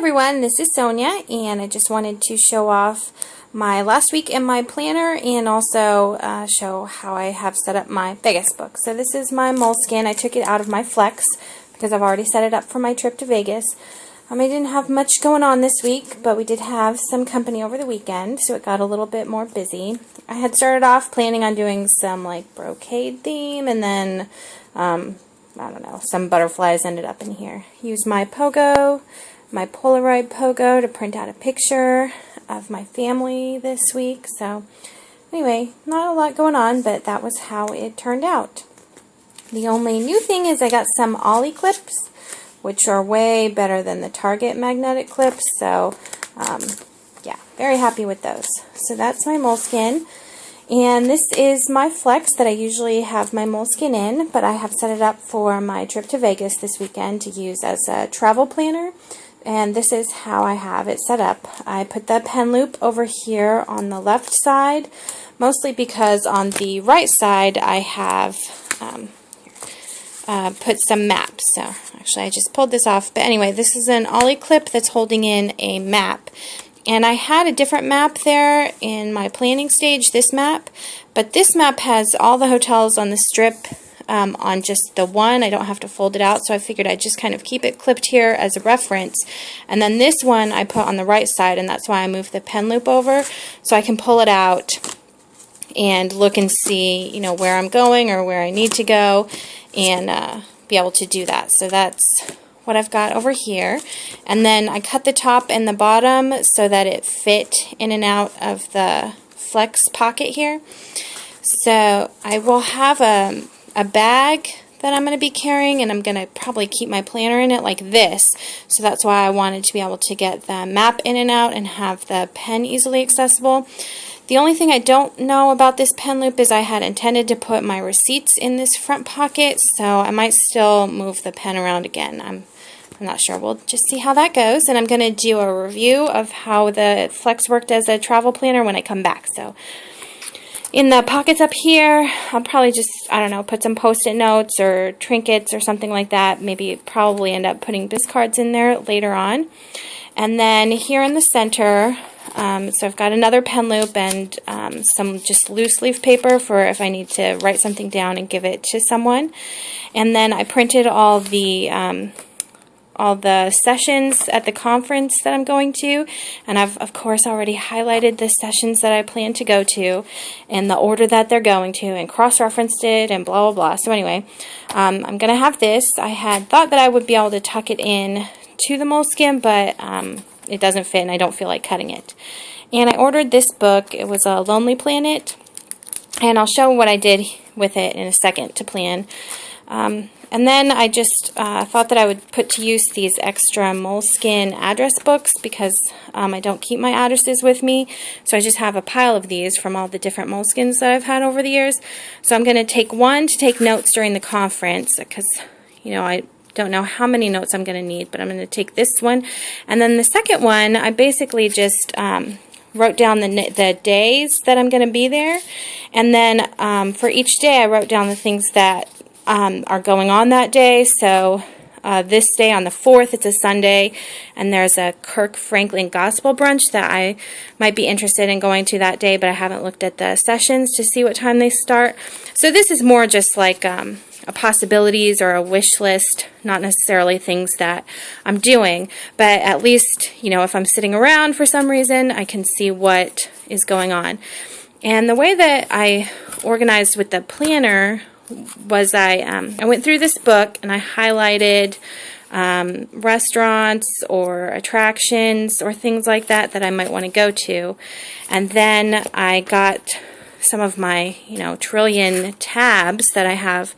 everyone, this is Sonia, and I just wanted to show off my last week in my planner and also show how I have set up my Vegas book. So this is my Moleskine. I took it out of my Flex because I've already set it up for my trip to Vegas. I didn't have much going on this week, but we did have some company over the weekend, so it got a little bit more busy. I had started off planning on doing some like brocade theme, and then I don't know, some butterflies ended up in here. Used my Pogo, my Polaroid Pogo, to print out a picture of my family this week. So anyway, not a lot going on, but that was how it turned out. The only new thing is I got some Ollie clips, which are way better than the Target magnetic clips. So yeah, very happy with those. So that's my Moleskine. And this is my Flex that I usually have my Moleskine in, but I have set it up for my trip to Vegas this weekend to use as a travel planner. And this is how I have it set up. I put the pen loop over here on the left side, mostly because on the right side I have put some maps. So actually I just pulled this off. But anyway, this is an Ollie clip that's holding in a map. And I had a different map there in my planning stage, this map, but this map has all the hotels on the strip on just the one. I don't have to fold it out, so I figured I'd just kind of keep it clipped here as a reference. And then this one I put on the right side, and that's why I moved the pen loop over, so I can pull it out and look and see, you know, where I'm going or where I need to go, and be able to do that. So that's what I've got over here. And then I cut the top and the bottom so that it fit in and out of the Flex pocket here. So I will have a bag that I'm going to be carrying, and I'm going to probably keep my planner in it like this. So that's why I wanted to be able to get the map in and out and have the pen easily accessible. The only thing I don't know about this pen loop is I had intended to put my receipts in this front pocket, so I might still move the pen around again. I'm not sure. We'll just see how that goes, and I'm going to do a review of how the Flex worked as a travel planner when I come back. So in the pockets up here, I'll probably just, I don't know, put some post-it notes or trinkets or something like that. Maybe probably end up putting business cards in there later on. And then here in the center, so I've got another pen loop and some just loose leaf paper for if I need to write something down and give it to someone. And then I printed all the sessions at the conference that I'm going to, and I've of course already highlighted the sessions that I plan to go to and the order that they're going to and cross-referenced it and blah blah blah. So anyway, I'm going to have this. I had thought that I would be able to tuck it in to the Moleskine, but it doesn't fit and I don't feel like cutting it. And I ordered this book. It was a Lonely Planet, and I'll show what I did with it in a second to plan. And then I just thought that I would put to use these extra Moleskine address books because I don't keep my addresses with me. So I just have a pile of these from all the different Moleskines that I've had over the years. So I'm going to take one to take notes during the conference because, you know, I don't know how many notes I'm going to need, but I'm going to take this one. And then the second one, I basically just wrote down the days that I'm going to be there. And then for each day, I wrote down the things that are going on that day. So this day on the 4th, it's a Sunday, and there's a Kirk Franklin gospel brunch that I might be interested in going to that day, but I haven't looked at the sessions to see what time they start. So this is more just like a possibilities or a wish list, not necessarily things that I'm doing, but at least, you know, if I'm sitting around for some reason, I can see what is going on. And the way that I organized with the planner was I went through this book and I highlighted restaurants or attractions or things like that that I might want to go to, and then I got some of my, you know, trillion tabs that I have,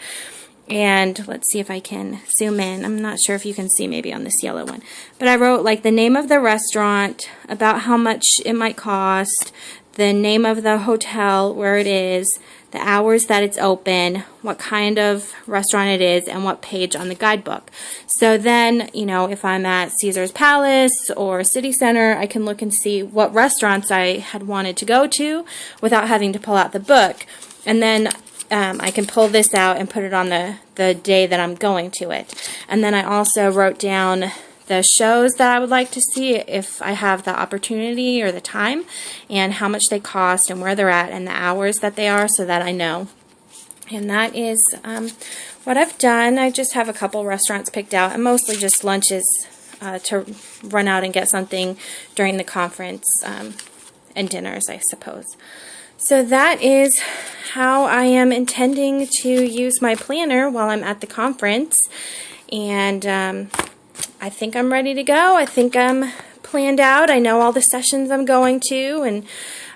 and let's see if I can zoom in. I'm not sure if you can see maybe on this yellow one, but I wrote like the name of the restaurant, about how much it might cost, the name of the hotel where it is, the hours that it's open, what kind of restaurant it is, and what page on the guidebook. So then, you know, if I'm at Caesar's Palace or City Center, I can look and see what restaurants I had wanted to go to without having to pull out the book. And then I can pull this out and put it on the day that I'm going to it. And then I also wrote down the shows that I would like to see if I have the opportunity or the time, and how much they cost and where they're at and the hours that they are, so that I know. And that is what I've done. I just have a couple restaurants picked out, and mostly just lunches to run out and get something during the conference, and dinners, I suppose. So that is how I am intending to use my planner while I'm at the conference. And I think I'm ready to go. I think I'm planned out. I know all the sessions I'm going to, and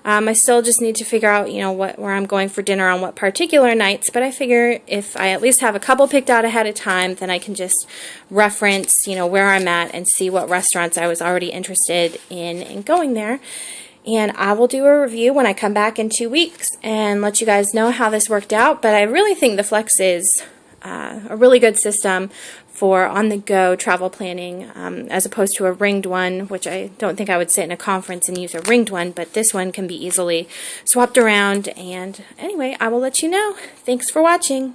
I still just need to figure out, where I'm going for dinner on what particular nights, but I figure if I at least have a couple picked out ahead of time, then I can just reference, where I'm at and see what restaurants I was already interested in going there. And I will do a review when I come back in 2 weeks and let you guys know how this worked out. But I really think the Flex is a really good system for on-the-go travel planning, as opposed to a ringed one, which I don't think I would sit in a conference and use a ringed one, but this one can be easily swapped around. And anyway, I will let you know. Thanks for watching.